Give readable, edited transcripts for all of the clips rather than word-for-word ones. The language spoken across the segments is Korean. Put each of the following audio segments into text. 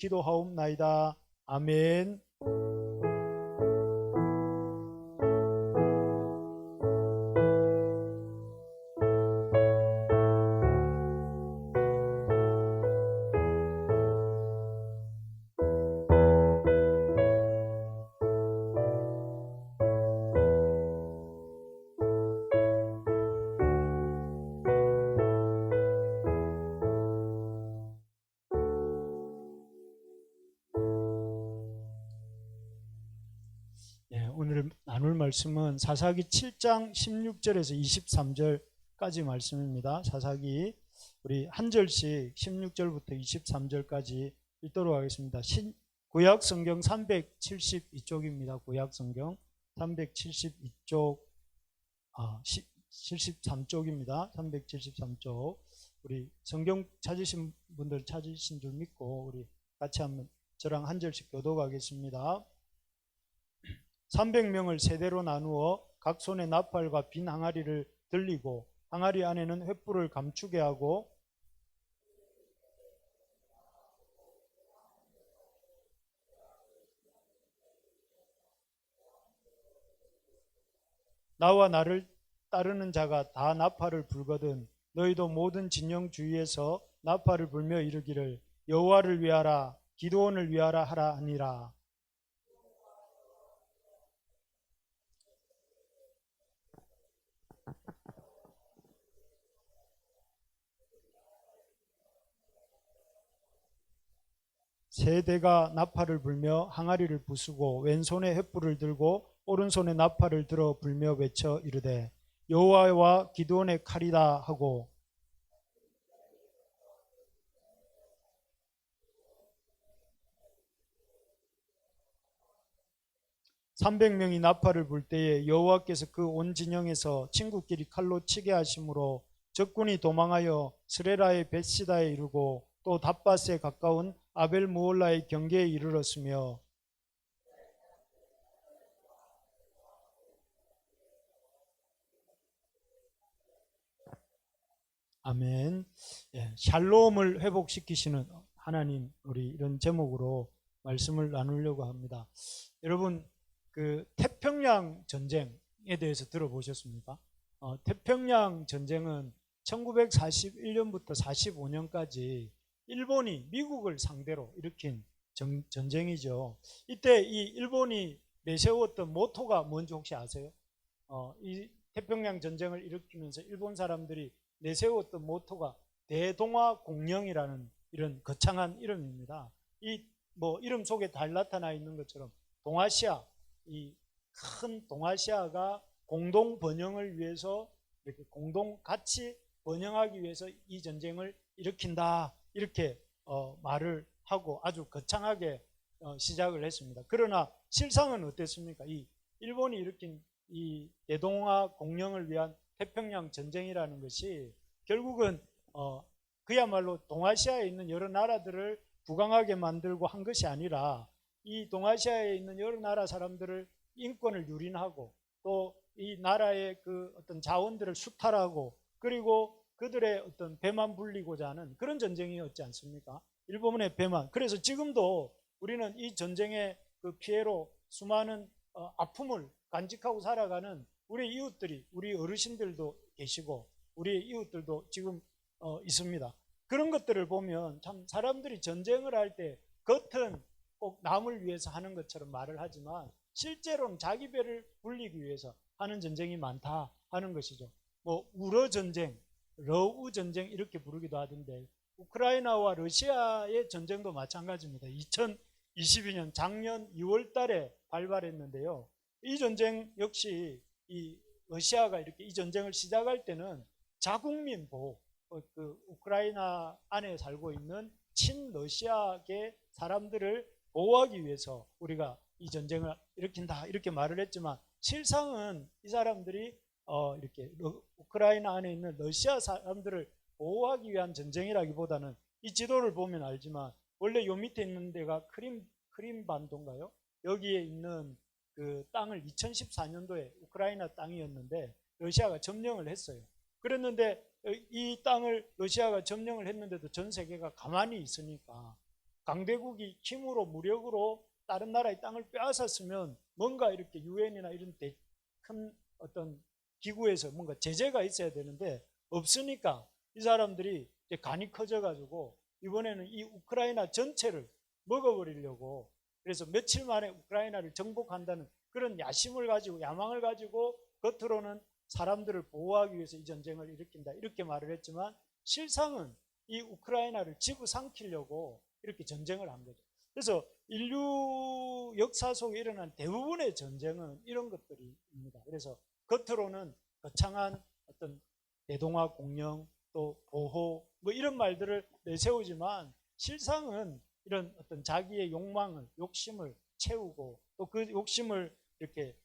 기도하옵나이다. 아멘. 오늘 나눌 말씀은 사사기 7장 16절에서 23절까지 말씀입니다. 사사기 우리 한 절씩 16절부터 23절까지 읽도록 하겠습니다. 구약 성경 372쪽입니다. 구약 성경 372쪽 73쪽입니다. 373쪽. 우리 성경 찾으신 분들 찾으신 줄 믿고 우리 같이 한번 저랑 한 절씩 교독하겠습니다. 300명을 세대로 나누어 각 손에 나팔과 빈 항아리를 들리고 항아리 안에는 횃불을 감추게 하고 나와 나를 따르는 자가 다 나팔을 불거든 너희도 모든 진영 주위에서 나팔을 불며 이르기를 여호와를 위하라 기드온을 위하라 하라 하니라. 세대가 나팔을 불며 항아리를 부수고 왼손에 횃불을 들고 오른손에 나팔을 들어 불며 외쳐 이르되 여호와와 기드온의 칼이다 하고 300명이 나팔을 불 때에 여호와께서 그 온 진영에서 친구끼리 칼로 치게 하심으로 적군이 도망하여 스레라의 벳시다에 이르고 또 답밭에 가까운 아벨 무올라의 경계에 이르렀으며 아멘. 샬롬을 회복시키시는 하나님, 우리 이런 제목으로 말씀을 나누려고 합니다. 여러분, 그 태평양 전쟁에 대해서 들어보셨습니까? 태평양 전쟁은 1941년부터 45년까지 일본이 미국을 상대로 일으킨 전쟁이죠. 이때 이 일본이 내세웠던 모토가 뭔지 혹시 아세요? 이 태평양 전쟁을 일으키면서 일본 사람들이 내세웠던 모토가 대동아 공영이라는 이런 거창한 이름입니다. 이 이름 속에 잘 나타나 있는 것처럼 동아시아, 이 큰 동아시아가 공동 번영을 위해서 이렇게 공동 같이 번영하기 위해서 이 전쟁을 일으킨다 이렇게 말을 하고 아주 거창하게 시작을 했습니다. 그러나 실상은 어땠습니까? 이 일본이 일으킨 이 대동아 공영을 위한 태평양 전쟁이라는 것이 결국은 그야말로 동아시아에 있는 여러 나라들을 부강하게 만들고 한 것이 아니라 이 동아시아에 있는 여러 나라 사람들을 인권을 유린하고 또 이 나라의 그 어떤 자원들을 수탈하고 그리고 그들의 어떤 배만 불리고자 하는 그런 전쟁이었지 않습니까? 일본의 배만. 그래서 지금도 우리는 이 전쟁의 그 피해로 수많은 아픔을 간직하고 살아가는 우리 이웃들이, 우리 어르신들도 계시고 우리 이웃들도 지금 있습니다. 그런 것들을 보면 참 사람들이 전쟁을 할 때 겉은 꼭 남을 위해서 하는 것처럼 말을 하지만 실제로는 자기 배를 불리기 위해서 하는 전쟁이 많다 하는 것이죠. 우러 전쟁, 러우 전쟁 이렇게 부르기도 하던데 우크라이나와 러시아의 전쟁도 마찬가지입니다. 2022년 작년 2월 달에 발발했는데요. 이 전쟁 역시 이 러시아가 이렇게 이 전쟁을 시작할 때는 자국민 보호, 그 우크라이나 안에 살고 있는 친러시아계 사람들을 보호하기 위해서 우리가 이 전쟁을 일으킨다 이렇게 말을 했지만 실상은 이 사람들이 이렇게 우크라이나 안에 있는 러시아 사람들을 보호하기 위한 전쟁이라기보다는 이 지도를 보면 알지만 원래 요 밑에 있는 데가 크림 반도인가요? 여기에 있는 그 땅을 2014년도에 우크라이나 땅이었는데 러시아가 점령을 했어요. 그랬는데 이 땅을 러시아가 점령을 했는데도 전 세계가 가만히 있으니까 강대국이 힘으로 무력으로 다른 나라의 땅을 빼앗았으면 뭔가 이렇게 유엔이나 이런 큰 어떤 기구에서 뭔가 제재가 있어야 되는데 없으니까 이 사람들이 이제 간이 커져가지고 이번에는 이 우크라이나 전체를 먹어버리려고, 그래서 며칠 만에 우크라이나를 정복한다는 그런 야심을 가지고, 야망을 가지고 겉으로는 사람들을 보호하기 위해서 이 전쟁을 일으킨다 이렇게 말을 했지만 실상은 이 우크라이나를 집어삼키려고 이렇게 전쟁을 한 거죠. 그래서 인류 역사 속에 일어난 대부분의 전쟁은 이런 것들입니다. 그래서 겉으로는 거창한 어떤 대동아 공영 또 보호 뭐 이런 말들을 내세우지만 실상은 이런 어떤 자기의 욕망을, 욕심을 채우고 또 그 욕심을 이렇게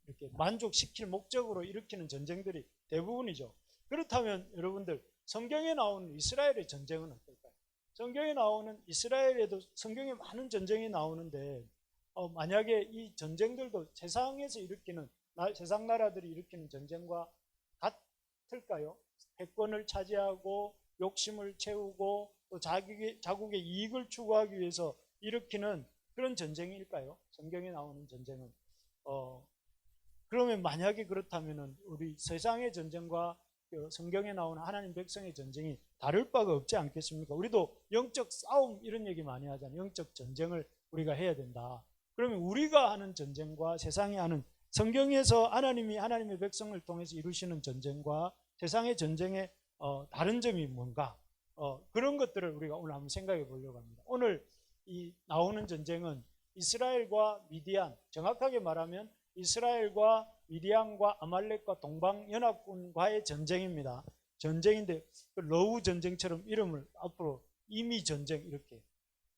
이렇게 만족시킬 목적으로 일으키는 전쟁들이 대부분이죠. 그렇다면 여러분들, 성경에 나오는 이스라엘의 전쟁은 어떨까요? 성경에 나오는 이스라엘에도 성경에 많은 전쟁이 나오는데 만약에 이 전쟁들도 세상에서 일으키는 세상 나라들이 일으키는 전쟁과 같을까요? 패권을 차지하고 욕심을 채우고 또 자국의 이익을 추구하기 위해서 일으키는 그런 전쟁일까요? 성경에 나오는 전쟁은 그러면 만약에 그렇다면 우리 세상의 전쟁과 성경에 나오는 하나님 백성의 전쟁이 다를 바가 없지 않겠습니까? 우리도 영적 싸움 이런 얘기 많이 하잖아요. 영적 전쟁을 우리가 해야 된다. 그러면 우리가 하는 전쟁과 세상이 하는, 성경에서 하나님이 하나님의 백성을 통해서 이루시는 전쟁과 세상의 전쟁의 다른 점이 뭔가, 그런 것들을 우리가 오늘 한번 생각해 보려고 합니다. 오늘 이 나오는 전쟁은 이스라엘과 미디안, 정확하게 말하면 이스라엘과 미디안과 아말렉과 동방연합군과의 전쟁입니다. 전쟁인데 러우 전쟁처럼 이름을 앞으로 이미 전쟁 이렇게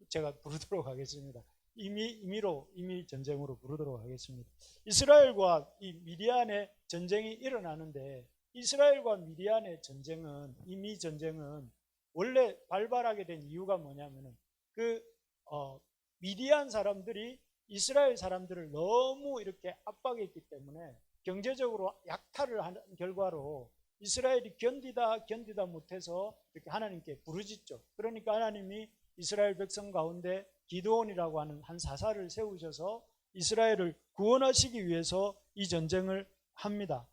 제가 부르도록 하겠습니다. 이미 전쟁으로 부르도록 하겠습니다. 이스라엘과 이 미디안의 전쟁이 일어나는데 이스라엘과 미디안의 전쟁은, 이미 전쟁은 원래 발발하게 된 이유가 뭐냐면은 미디안 사람들이 이스라엘 사람들을 너무 이렇게 압박했기 때문에 경제적으로 약탈을 한 결과로 이스라엘이 견디다 못해서 이렇게 하나님께 부르짖죠. 그러니까 하나님이 이스라엘 백성 가운데 기드온이라고 하는 한 사사를 세우셔서 이스라엘을 구원하시기 위해서 이 전쟁을 합니다.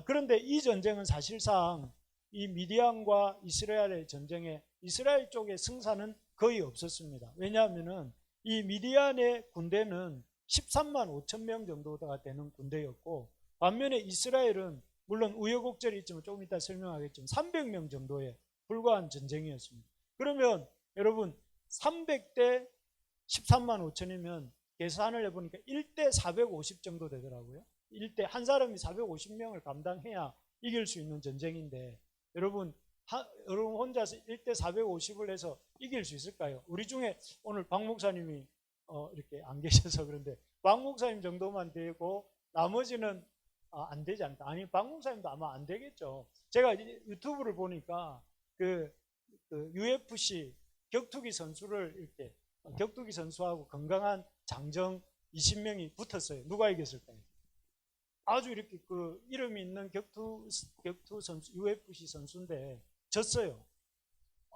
그런데 이 전쟁은 사실상 이 미디안과 이스라엘의 전쟁에 이스라엘 쪽의 승산은 거의 없었습니다. 왜냐하면은 이 미디안의 군대는 13만 5천 명 정도가 되는 군대였고, 반면에 이스라엘은 물론 우여곡절이 있지만 조금 이따 설명하겠지만 300명 정도에 불과한 전쟁이었습니다. 그러면 여러분 300대 13만 5천이면 계산을 해보니까 1대 450 정도 되더라고요. 1대 한 사람이 450명을 감당해야 이길 수 있는 전쟁인데 여러분 혼자서 1대 450을 해서 이길 수 있을까요? 우리 중에 오늘 박 목사님이 이렇게 안 계셔서 그런데 박 목사님 정도만 되고 나머지는 안 되지 않을까? 아니, 박 목사님도 아마 안 되겠죠. 제가 유튜브를 보니까 그 UFC 격투기 선수를 이렇게 격투기 선수하고 건강한 장정 20명이 붙었어요. 누가 이겼을까요? 아주 이렇게 그 이름이 있는 격투 선수, UFC 선수인데 졌어요.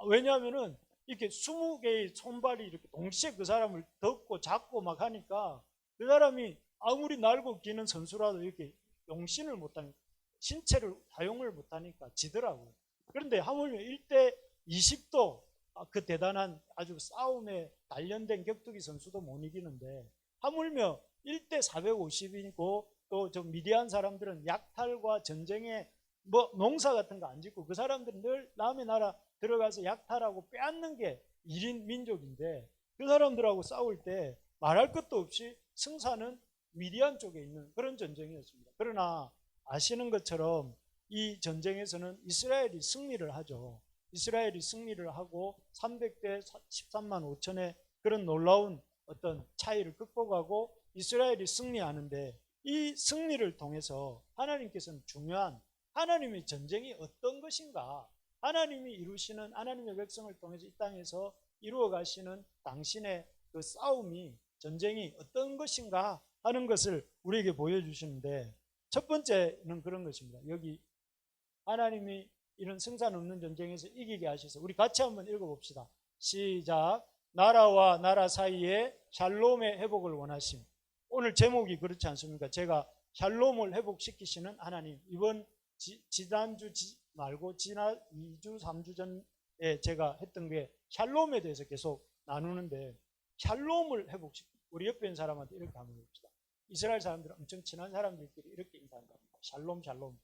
왜냐하면은 이렇게 20개의 손발이 이렇게 동시에 그 사람을 덮고 잡고 막 하니까 그 사람이 아무리 날고 기는 선수라도 이렇게 용신을 못하니까, 신체를 사용을 못하니까 지더라고요. 그런데 하물며 1대 20도 그 대단한 아주 싸움에 단련된 격투기 선수도 못 이기는데 하물며 1대 450이고 또 좀 미디안 사람들은 약탈과 전쟁에 뭐 농사 같은 거 안 짓고 그 사람들은 늘 남의 나라 들어가서 약탈하고 빼앗는 게 1인 민족인데 그 사람들하고 싸울 때 말할 것도 없이 승산은 미디안 쪽에 있는 그런 전쟁이었습니다. 그러나 아시는 것처럼 이 전쟁에서는 이스라엘이 승리를 하죠. 이스라엘이 승리를 하고 300대 13만 5천의 그런 놀라운 어떤 차이를 극복하고 이스라엘이 승리하는데, 이 승리를 통해서 하나님께서는 중요한 하나님의 전쟁이 어떤 것인가, 하나님이 이루시는 하나님의 백성을 통해서 이 땅에서 이루어 가시는 당신의 그 싸움이, 전쟁이 어떤 것인가 하는 것을 우리에게 보여주시는데, 첫 번째는 그런 것입니다. 여기 하나님이 이런 승산 없는 전쟁에서 이기게 하셔서 우리 같이 한번 읽어봅시다. 시작. 나라와 나라 사이에 샬롬의 회복을 원하심. 오늘 제목이 그렇지 않습니까? 제가 샬롬을 회복시키시는 하나님. 이번 지난주 말고 지난 2주 3주 전에 제가 했던 게 샬롬에 대해서 계속 나누는데, 샬롬을 회복시키, 우리 옆에 있는 사람한테 이렇게 한번 해봅시다. 이스라엘 사람들은 엄청 친한 사람들끼리 이렇게 인사한다. 샬롬 샬롬.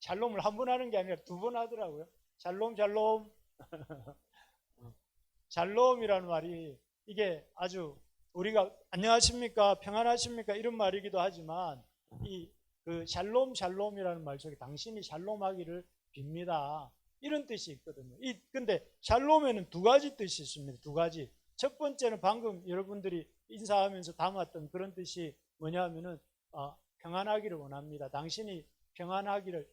샬롬을 한 번 하는 게 아니라 두 번 하더라고요. 샬롬 샬롬. 샬롬이라는 말이 이게 아주 우리가 안녕하십니까 평안하십니까 이런 말이기도 하지만, 이 그 샬롬 샬롬이라는 말 속에 당신이 샬롬하기를 빕니다 이런 뜻이 있거든요. 근데 샬롬에는 두 가지 뜻이 있습니다. 두 가지. 첫 번째는 방금 여러분들이 인사하면서 담았던 그런 뜻이 뭐냐면은 평안하기를 원합니다. 당신이 평안하기를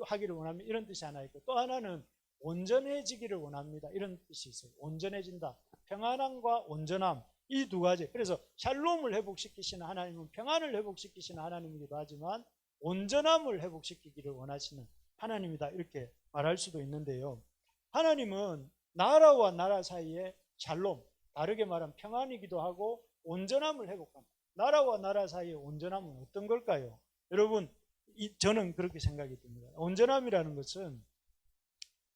하기를 원합니다. 이런 뜻이 하나 있고, 또 하나는 온전해지기를 원합니다. 이런 뜻이 있어요. 온전해진다. 평안함과 온전함. 이 두 가지. 그래서 샬롬을 회복시키시는 하나님은 평안을 회복시키시는 하나님이기도 하지만 온전함을 회복시키기를 원하시는 하나님이다. 이렇게 말할 수도 있는데요. 하나님은 나라와 나라 사이에 샬롬, 다르게 말하면 평안이기도 하고 온전함을 회복한다. 나라와 나라 사이의 온전함은 어떤 걸까요? 여러분, 저는 그렇게 생각이 듭니다. 온전함이라는 것은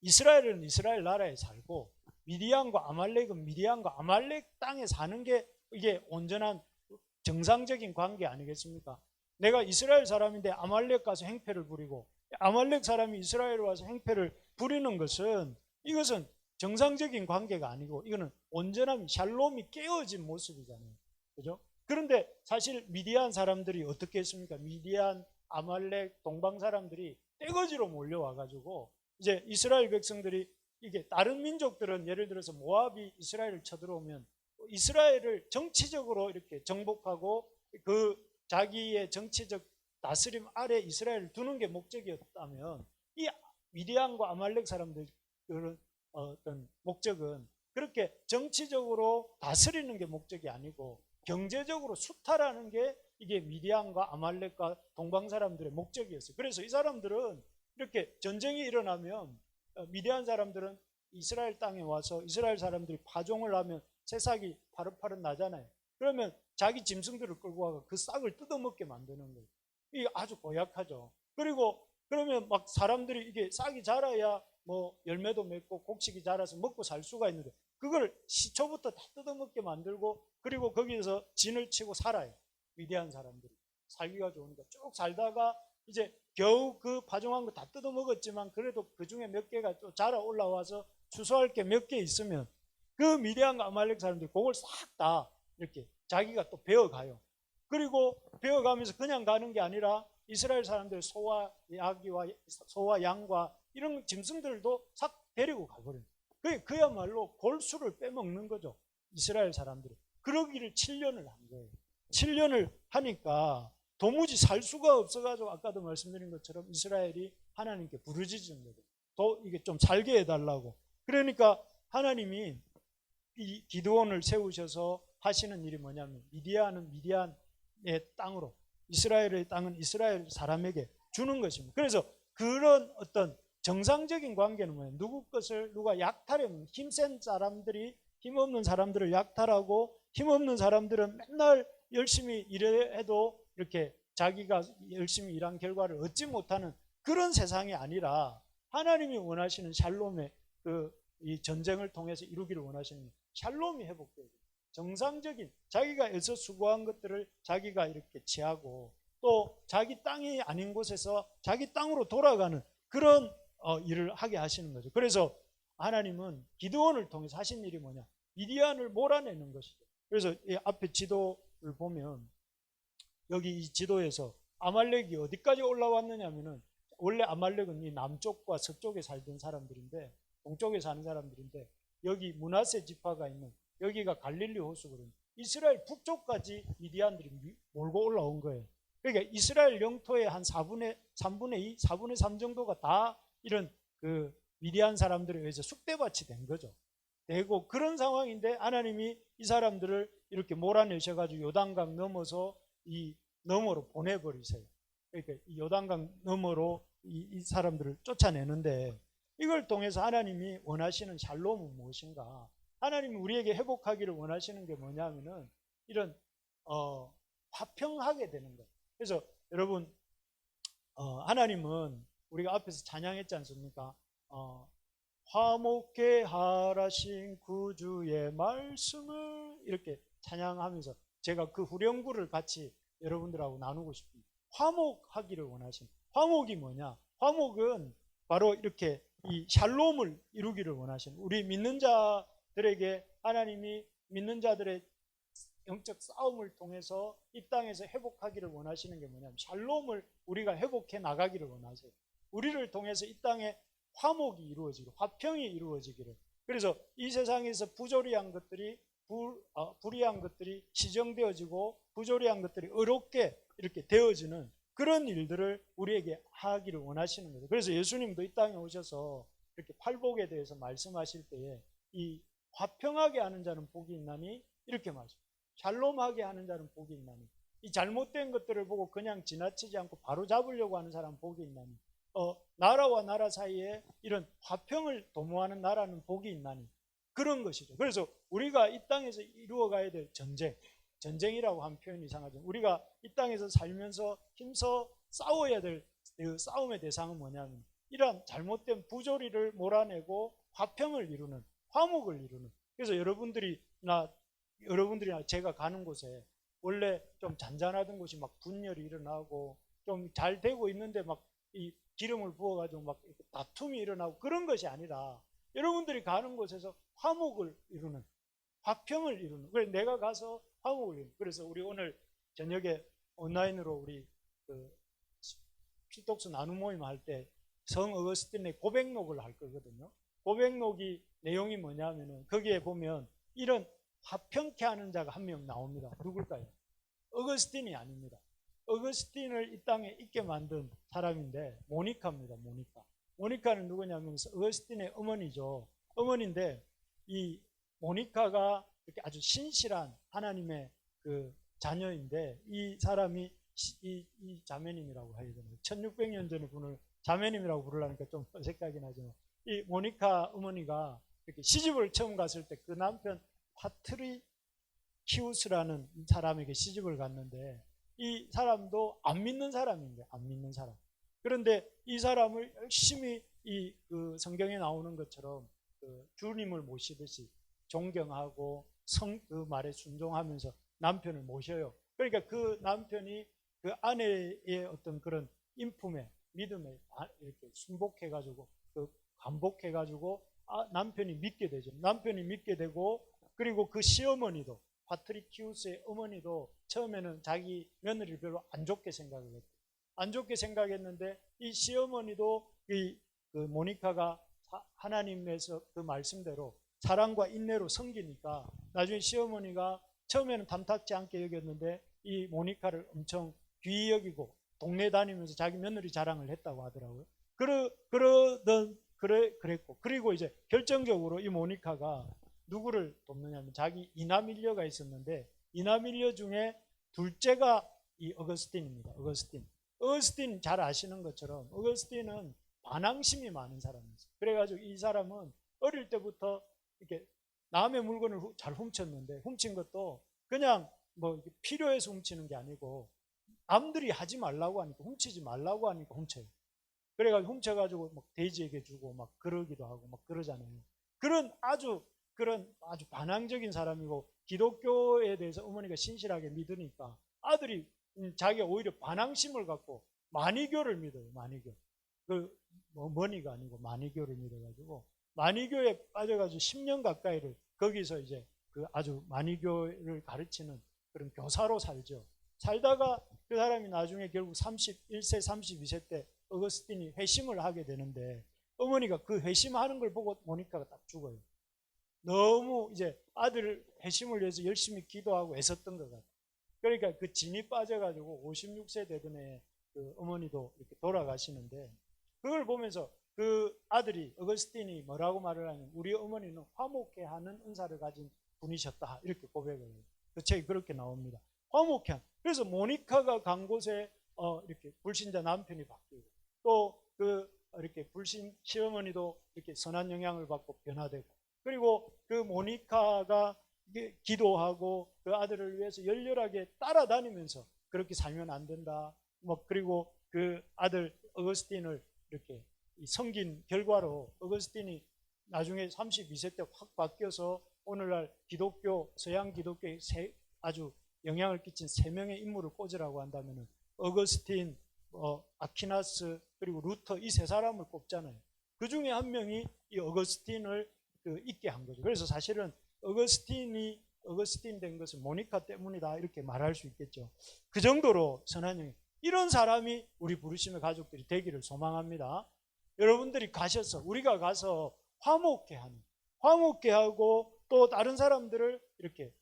이스라엘은 이스라엘 나라에 살고 미디안과 아말렉은 미디안과 아말렉 땅에 사는 게 이게 온전한 정상적인 관계 아니겠습니까? 내가 이스라엘 사람인데 아말렉 가서 행패를 부리고 아말렉 사람이 이스라엘에 와서 행패를 부리는 것은, 이것은 정상적인 관계가 아니고 이거는 온전함이, 샬롬이 깨어진 모습이잖아요. 그죠? 그런데 사실 미디안 사람들이 어떻게 했습니까? 미디안, 아말렉, 동방 사람들이 떼거지로 몰려와가지고 이제 이스라엘 백성들이, 이게 다른 민족들은 예를 들어서 모압이 이스라엘을 쳐들어오면 이스라엘을 정치적으로 이렇게 정복하고 그 자기의 정치적 다스림 아래 이스라엘을 두는 게 목적이었다면, 이 미디안과 아말렉 사람들 그런 어떤 목적은 그렇게 정치적으로 다스리는 게 목적이 아니고 경제적으로 수탈하는 게 이게 미디안과 아말렉과 동방 사람들의 목적이었어요. 그래서 이 사람들은 이렇게 전쟁이 일어나면 미디안 사람들은 이스라엘 땅에 와서 이스라엘 사람들이 파종을 하면 새싹이 파릇파릇 나잖아요. 그러면 자기 짐승들을 끌고 와서 그 싹을 뜯어먹게 만드는 거예요. 이게 아주 고약하죠. 그리고 그러면 막 사람들이 이게 싹이 자라야 뭐 열매도 맺고 곡식이 자라서 먹고 살 수가 있는데, 그걸 시초부터 다 뜯어먹게 만들고, 그리고 거기에서 진을 치고 살아요. 미디안 사람들이 살기가 좋으니까 쭉 살다가 이제 겨우 그 파종한 거 다 뜯어먹었지만 그래도 그 중에 몇 개가 또 자라 올라와서 추수할 게 몇 개 있으면 그 미디안과 아말렉 사람들이 그걸 싹 다 이렇게 자기가 또 베어가요. 그리고 베어가면서 그냥 가는 게 아니라 이스라엘 사람들 소와 야기와 소와 양과 이런 짐승들도 싹 데리고 가버려요. 그야말로 골수를 빼먹는 거죠. 이스라엘 사람들이. 그러기를 7년을 한 거예요. 7년을 하니까 도무지 살 수가 없어가지고 아까도 말씀드린 것처럼 이스라엘이 하나님께 부르짖은 거죠. 더 이게 좀 살게 해달라고. 그러니까 하나님이 이 기드온을 세우셔서 하시는 일이 뭐냐면, 미디안은 미디안의 땅으로, 이스라엘의 땅은 이스라엘 사람에게 주는 것입니다. 그래서 그런 어떤 정상적인 관계는 뭐예요? 누구 것을 누가 약탈하면, 힘센 사람들이 힘없는 사람들을 약탈하고, 힘없는 사람들은 맨날 열심히 일해도 이렇게 자기가 열심히 일한 결과를 얻지 못하는 그런 세상이 아니라, 하나님이 원하시는 샬롬의 이 전쟁을 통해서 이루기를 원하시는 샬롬이 회복돼요. 정상적인, 자기가 애써 수고한 것들을 자기가 이렇게 취하고, 또 자기 땅이 아닌 곳에서 자기 땅으로 돌아가는 그런 일을 하게 하시는 거죠. 그래서 하나님은 기드온을 통해서 하신 일이 뭐냐? 미디안을 몰아내는 것이죠. 그래서 이 앞에 지도를 보면 여기 이 지도에서 아말렉이 어디까지 올라왔느냐 하면은, 원래 아말렉은 이 남쪽과 서쪽에 살던 사람들인데, 동쪽에 사는 사람들인데, 여기 므낫세 지파가 있는 여기가 갈릴리 호수거든요. 이스라엘 북쪽까지 미디안들이 몰고 올라온 거예요. 그러니까 이스라엘 영토의 한 3분의 2, 4분의 3 정도가 다 이런 그 미디안 사람들에 의해서 쑥대밭이 된 거죠. 되고 그런 상황인데 하나님이 이 사람들을 이렇게 몰아내셔가지고 요단강 넘어서 이 너머로 보내버리세요. 그러니까 이 요단강 너머로 이 사람들을 쫓아내는데, 이걸 통해서 하나님이 원하시는 샬롬은 무엇인가? 하나님이 우리에게 회복하기를 원하시는 게 뭐냐면은 이런 화평하게 되는 거예요. 그래서 여러분 하나님은 우리가 앞에서 찬양했지 않습니까? 화목케 하라신 구주의 말씀을 이렇게 찬양하면서 제가 그 후렴구를 같이 여러분들하고 나누고 싶습니다. 화목하기를 원하신 화목이 뭐냐? 화목은 바로 이렇게 이 샬롬을 이루기를 원하신 우리 믿는 자들에게 하나님이 믿는 자들의 영적 싸움을 통해서 이 땅에서 회복하기를 원하시는 게 뭐냐면 샬롬을 우리가 회복해 나가기를 원하세요. 우리를 통해서 이 땅에 화목이 이루어지고 화평이 이루어지기를. 그래서 이 세상에서 부조리한 것들이 불의한 것들이 시정되어지고 부조리한 것들이 의롭게 이렇게 되어지는 그런 일들을 우리에게 하기를 원하시는 거죠. 그래서 예수님도 이 땅에 오셔서 이렇게 팔복에 대해서 말씀하실 때에 이 화평하게 하는 자는 복이 있나니 이렇게 말씀합니다. 샬롬하게 하는 자는 복이 있나니. 이 잘못된 것들을 보고 그냥 지나치지 않고 바로 잡으려고 하는 사람은 복이 있나니. 나라와 나라 사이에 이런 화평을 도모하는 나라는 복이 있나니. 그런 것이죠. 그래서 우리가 이 땅에서 이루어가야 될 전쟁이라고 하면 표현이 이상하죠. 우리가 이 땅에서 살면서 힘써 싸워야 될 싸움의 대상은 뭐냐면 이러한 잘못된 부조리를 몰아내고 화평을 이루는, 화목을 이루는. 그래서 여러분들이나 제가 가는 곳에 원래 좀 잔잔하던 곳이 막 분열이 일어나고 좀 잘 되고 있는데 막 이 기름을 부어가지고 막 다툼이 일어나고 그런 것이 아니라 여러분들이 가는 곳에서 화목을 이루는, 화평을 이루는. 그래서 내가 가서 화목을 이루는. 그래서 우리 오늘 저녁에 온라인으로 우리 그 필독스 나눔 모임 할 때 성 어거스틴의 고백록을 할 거거든요. 고백록이 내용이 뭐냐면은 거기에 보면 이런 화평케 하는 자가 한 명 나옵니다. 누굴까요? 어거스틴이 아닙니다. 어거스틴을 이 땅에 있게 만든 사람인데 모니카입니다. 모니카는 누구냐면 어거스틴의 어머니죠. 어머니인데 이 모니카가 이렇게 아주 신실한 하나님의 그 자녀인데 이 사람이 이 자매님이라고 해야 되나요? 1600년 전에 분을 자매님이라고 부르려니까 좀 어색하긴 하지만 이 모니카 어머니가 이렇게 시집을 처음 갔을 때 그 남편 파트리키우스라는 사람에게 시집을 갔는데 이 사람도 안 믿는 사람인데 안 믿는 사람. 그런데 이 사람을 열심히 그 성경에 나오는 것처럼 그 주님을 모시듯이 존경하고 그 말에 순종하면서 남편을 모셔요. 그러니까 그 남편이 그 아내의 어떤 그런 인품에 믿음에 이렇게 순복해가지고 그 반복해가지고 남편이 믿게 되죠. 남편이 믿게 되고 그리고 그 시어머니도 파트리키우스의 어머니도 처음에는 자기 며느리를 별로 안 좋게 생각을 했고 안 좋게 생각했는데 이 시어머니도 그 모니카가 하나님에서 그 말씀대로 사랑과 인내로 섬기니까 나중에 시어머니가 처음에는 탐탁지 않게 여겼는데 이 모니카를 엄청 귀히 여기고 동네 다니면서 자기 며느리 자랑을 했다고 하더라고요. 그랬고 그리고 이제 결정적으로 이 모니카가 누구를 돕느냐면 자기 이남일녀가 있었는데 이남일녀 중에 둘째가 이 어거스틴입니다. 어거스틴 잘 아시는 것처럼 어거스틴은 반항심이 많은 사람이었어요. 그래가지고 이 사람은 어릴 때부터 이렇게 남의 물건을 잘 훔쳤는데 훔친 것도 그냥 뭐 필요해서 훔치는 게 아니고 남들이 하지 말라고 하니까 훔치지 말라고 하니까 훔쳐요. 그래가지고 훔쳐가지고 막 돼지에게 주고 막 그러기도 하고 막 그러잖아요. 그런 아주 반항적인 사람이고 기독교에 대해서 어머니가 신실하게 믿으니까 아들이 자기가 오히려 반항심을 갖고 마니교를 믿어요. 마니교. 머니가 아니고 마니교를 믿어가지고 마니교에 빠져가지고 10년 가까이를 거기서 이제 그 아주 마니교를 가르치는 그런 교사로 살죠. 살다가 그 사람이 나중에 결국 31세, 32세 때 어거스틴이 회심을 하게 되는데 어머니가 그 회심하는 걸 보고 모니카가 딱 죽어요. 너무 이제 아들 회심을 위해서 열심히 기도하고 애썼던 것 같아요. 그러니까 그 진이 빠져가지고 56세 되던 해 그 어머니도 이렇게 돌아가시는데 그걸 보면서 그 아들이 어거스틴이 뭐라고 말을 하냐면 우리 어머니는 화목해 하는 은사를 가진 분이셨다 이렇게 고백을 해요. 그 책이 그렇게 나옵니다. 화목해 한. 그래서 모니카가 간 곳에 이렇게 불신자 남편이 바뀌고 또 그 이렇게 불신 시어머니도 이렇게 선한 영향을 받고 변화되고 그리고 그 모니카가 기도하고 그 아들을 위해서 열렬하게 따라다니면서 그렇게 살면 안 된다. 뭐 그리고 그 아들 어거스틴을 이렇게 섬긴 결과로 어거스틴이 나중에 32세 때 확 바뀌어서 오늘날 기독교, 서양 기독교에 아주 영향을 끼친 세 명의 인물을 꼽으라고 한다면 어거스틴, 아퀴나스 그리고 루터 이 세 사람을 꼽잖아요. 그 중에 한 명이 이 어거스틴을 있게 한 거죠. 그래서 사실은 어거스틴 된 것은 모니카 때문이다 이렇게 말할 수 있겠죠. 그 정도로 선한 영이 이런 사람이 우리 부르심의 가족들이 되기를 소망합니다. 여러분들이 가셔서 우리가 가서 화목케 하고 또 다른 사람들을 이렇게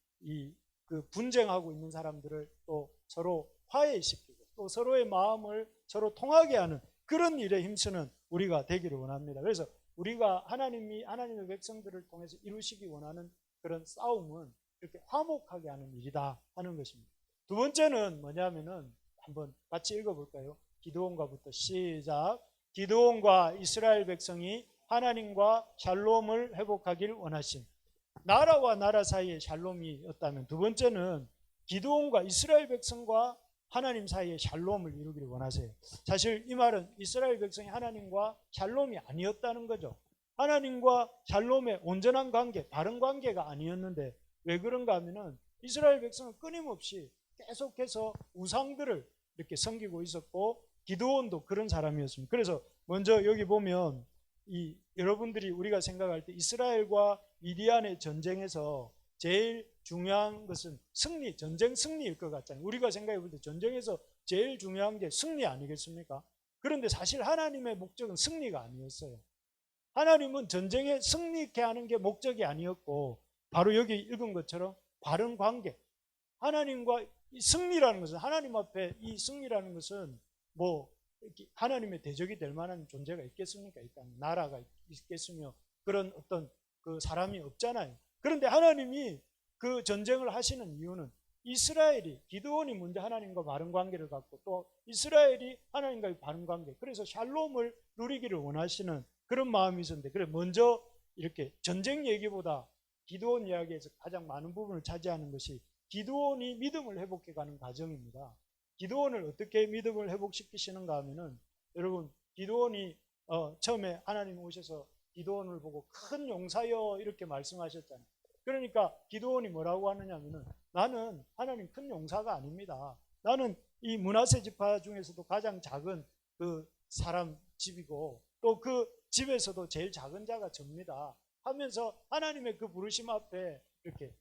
그 분쟁하고 있는 사람들을 또 서로 화해시키고 또 서로의 마음을 서로 통하게 하는 그런 일에 힘쓰는 우리가 되기를 원합니다. 그래서 우리가 하나님의 백성들을 통해서 이루시기 원하는 그런 싸움은 이렇게 화목하게 하는 일이다 하는 것입니다. 두 번째는 뭐냐면은 한번 같이 읽어볼까요? 기드온과부터 시작. 기드온과 이스라엘 백성이 하나님과 샬롬을 회복하길 원하신 나라와 나라 사이의 샬롬이었다면 두 번째는 기드온과 이스라엘 백성과 하나님 사이의 샬롬을 이루기를 원하세요. 사실 이 말은 이스라엘 백성이 하나님과 샬롬이 아니었다는 거죠. 하나님과 샬롬의 온전한 관계, 바른 관계가 아니었는데 왜 그런가 하면은 이스라엘 백성은 끊임없이 계속해서 우상들을 이렇게 섬기고 있었고 기드온도 그런 사람이었습니다. 그래서 먼저 여기 보면 여러분들이 우리가 생각할 때 이스라엘과 미디안의 전쟁에서 제일 중요한 것은 전쟁 승리일 것 같잖아요. 우리가 생각해 볼 때 전쟁에서 제일 중요한 게 승리 아니겠습니까? 그런데 사실 하나님의 목적은 승리가 아니었어요. 하나님은 전쟁에 승리케 하는 게 목적이 아니었고 바로 여기 읽은 것처럼 바른 관계, 하나님과 이 승리라는 것은 하나님 앞에 이 승리라는 것은 뭐 하나님의 대적이 될 만한 존재가 있겠습니까? 일단 나라가 있겠으며 그런 어떤 그 사람이 없잖아요. 그런데 하나님이 그 전쟁을 하시는 이유는 이스라엘이 기드온이 먼저 하나님과 바른 관계를 갖고 또 이스라엘이 하나님과의 바른 관계, 그래서 샬롬을 누리기를 원하시는 그런 마음이 있었는데 그래 먼저 이렇게 전쟁 얘기보다 기드온 이야기에서 가장 많은 부분을 차지하는 것이 기드온이 믿음을 회복해가는 과정입니다. 기드온을 어떻게 믿음을 회복시키시는가 하면은 여러분 기드온이 처음에 하나님 오셔서 기드온을 보고 큰 용사여 이렇게 말씀하셨잖아요. 그러니까 기드온이 뭐라고 하느냐 하면은 나는 하나님 큰 용사가 아닙니다. 나는 이 므낫세 지파 중에서도 가장 작은 그 사람 집이고 또 그 집에서도 제일 작은 자가 접니다 하면서 하나님의 그 부르심 앞에 이렇게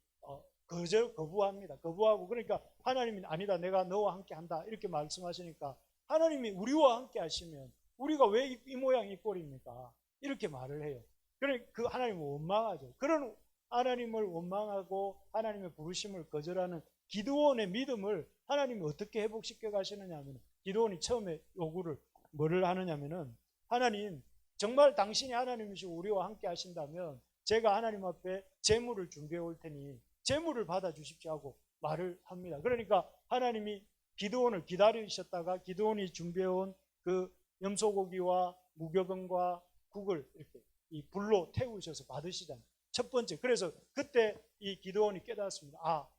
거부합니다. 거부하고 그러니까 하나님이 아니다 내가 너와 함께 한다 이렇게 말씀하시니까 하나님이 우리와 함께 하시면 우리가 왜 이 모양 이 꼴입니까? 이렇게 말을 해요. 그러니까 그 하나님을 원망하죠. 그런 하나님을 원망하고 하나님의 부르심을 거절하는 기드온의 믿음을 하나님이 어떻게 회복시켜 가시느냐 하면 기드온이 처음에 요구를 뭐를 하느냐면은 하나님 정말 당신이 하나님이시고 우리와 함께 하신다면 제가 하나님 앞에 제물을 준비해 올 테니 제물을 받아 주십시오 하고 말을 합니다. 그러니까 하나님이 기드온을 기다리셨다가 기드온이 준비해 온 그 염소고기와 무교병과 국을 이렇게 이 불로 태우셔서 받으시잖아요. 첫 번째. 그래서 그때 이 기드온이 깨닫습니다.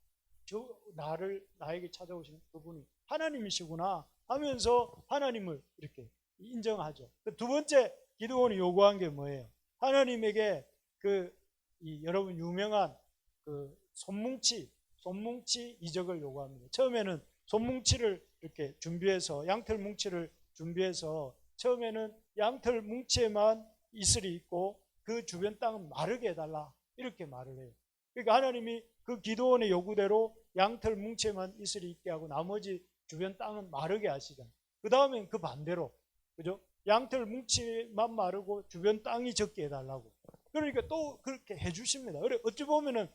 나에게 찾아오신 그분이 하나님이시구나 하면서 하나님을 이렇게 인정하죠. 두 번째 기드온이 요구한 게 뭐예요? 하나님에게 여러분 유명한 그 손뭉치 이적을 요구합니다. 처음에는 손뭉치를 이렇게 준비해서 양털 뭉치를 준비해서 처음에는 양털 뭉치에만 이슬이 있고 그 주변 땅은 마르게 해달라 이렇게 말을 해요. 그러니까 하나님이 그 기드온의 요구대로 양털 뭉치에만 이슬이 있게 하고 나머지 주변 땅은 마르게 하시잖아요. 그 다음엔 그 반대로 그죠? 양털 뭉치만 마르고 주변 땅이 적게 해달라고. 그러니까 또 그렇게 해주십니다. 그래 어찌 보면은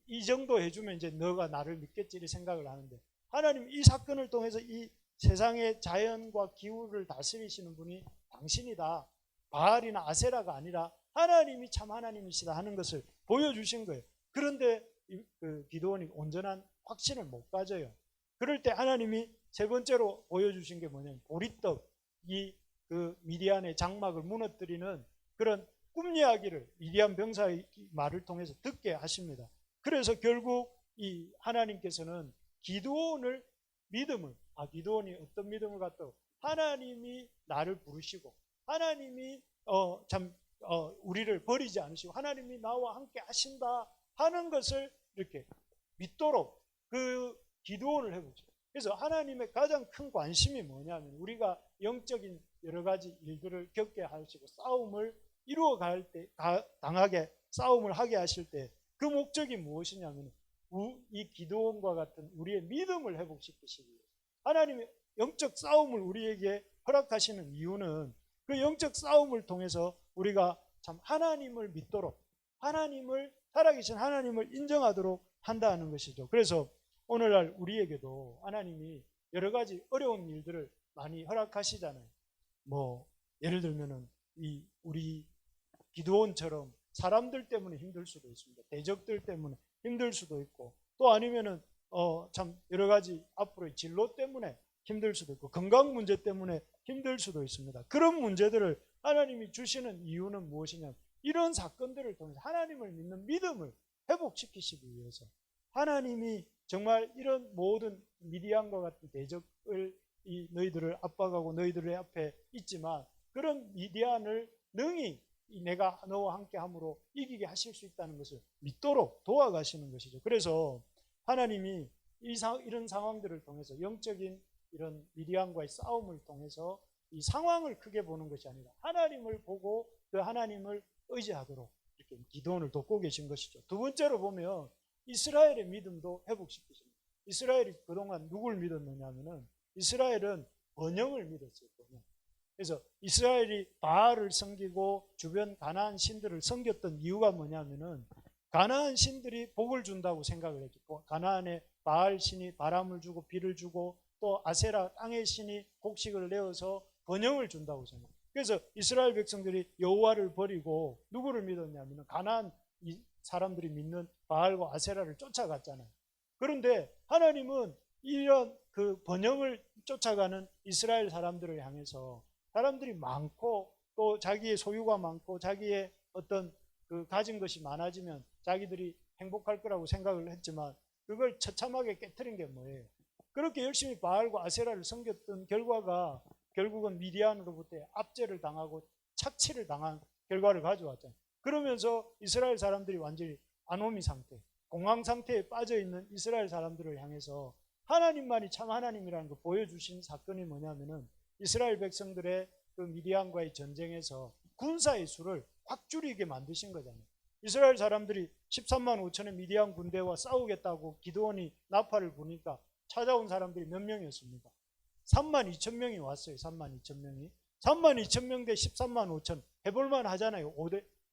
이 정도 해주면 이제 너가 나를 믿겠지 이 생각을 하는데 하나님 이 사건을 통해서 이 세상의 자연과 기후를 다스리시는 분이 당신이다. 바알이나 아세라가 아니라 하나님이 참 하나님이시다 하는 것을 보여주신 거예요. 그런데 그 기드온이 온전한 확신을 못 가져요. 그럴 때 하나님이 세 번째로 보여주신 게 뭐냐면 보리떡, 그 미디안의 장막을 무너뜨리는 그런 꿈 이야기를 미디안 병사의 말을 통해서 듣게 하십니다. 그래서 결국 이 하나님께서는 기드온을 믿음을 기드온이 어떤 믿음을 갖다고 하나님이 나를 부르시고 하나님이 우리를 버리지 않으시고 하나님이 나와 함께 하신다 하는 것을 이렇게 믿도록 그 기도를 해보죠. 그래서 하나님의 가장 큰 관심이 뭐냐면 우리가 영적인 여러 가지 일들을 겪게 하시고 싸움을 이루어갈 때 당하게 싸움을 하게 하실 때 그 목적이 무엇이냐면 이 기도원과 같은 우리의 믿음을 회복시키시기 위해서 하나님의 영적 싸움을 우리에게 허락하시는 이유는 그 영적 싸움을 통해서 우리가 참 하나님을 믿도록 하나님을 살아계신 하나님을 인정하도록 한다는 것이죠. 그래서 오늘날 우리에게도 하나님이 여러 가지 어려운 일들을 많이 허락하시잖아요. 예를 들면은 우리 기드온처럼 사람들 때문에 힘들 수도 있습니다. 대적들 때문에 힘들 수도 있고 또 아니면은 참 여러 가지 앞으로의 진로 때문에 힘들 수도 있고 건강 문제 때문에 힘들 수도 있습니다. 그런 문제들을 하나님이 주시는 이유는 무엇이냐? 이런 사건들을 통해서 하나님을 믿는 믿음을 회복시키시기 위해서 하나님이 정말 이런 모든 미디안과 같은 대적을 너희들을 압박하고 너희들의 앞에 있지만 그런 미디안을 능히 내가 너와 함께 함으로 이기게 하실 수 있다는 것을 믿도록 도와가시는 것이죠. 그래서 하나님이 이런 상황들을 통해서 영적인 이런 미디안과의 싸움을 통해서 이 상황을 크게 보는 것이 아니라 하나님을 보고 그 하나님을 의지하도록 이렇게 기도원을 돕고 계신 것이죠. 두 번째로 보면 이스라엘의 믿음도 회복시키십니다. 이스라엘이 그동안 누굴 믿었느냐 하면은 이스라엘은 번영을 믿었어요. 번영. 그래서 이스라엘이 바알을 섬기고 주변 가나안 신들을 섬겼던 이유가 뭐냐면은 가나안 신들이 복을 준다고 생각을 했고 가나안의 바알 신이 바람을 주고 비를 주고 또 아세라 땅의 신이 곡식을 내어서 번영을 준다고 생각해요. 그래서 이스라엘 백성들이 여호와를 버리고 누구를 믿었냐면 가나안 사람들이 믿는 바알과 아세라를 쫓아갔잖아요. 그런데 하나님은 이런 그 번영을 쫓아가는 이스라엘 사람들을 향해서 사람들이 많고 또 자기의 소유가 많고 자기의 어떤 그 가진 것이 많아지면 자기들이 행복할 거라고 생각을 했지만 그걸 처참하게 깨트린 게 뭐예요? 그렇게 열심히 바알과 아세라를 섬겼던 결과가 결국은 미디안으로부터 압제를 당하고 착취를 당한 결과를 가져왔잖아요. 그러면서 이스라엘 사람들이 완전히 아노미 상태, 공황 상태에 빠져있는 이스라엘 사람들을 향해서 하나님만이 참 하나님이라는 걸 보여주신 사건이 뭐냐면은 이스라엘 백성들의 그 미디안과의 전쟁에서 군사의 수를 확 줄이게 만드신 거잖아요. 이스라엘 사람들이 13만 5천의 미디안 군대와 싸우겠다고 기드온이 나팔을 부니까 찾아온 사람들이 몇 명이었습니까? 3만 2천 명이 왔어요. 3만 2천 명이. 3만 2천 명 대 13만 5천 해볼만 하잖아요.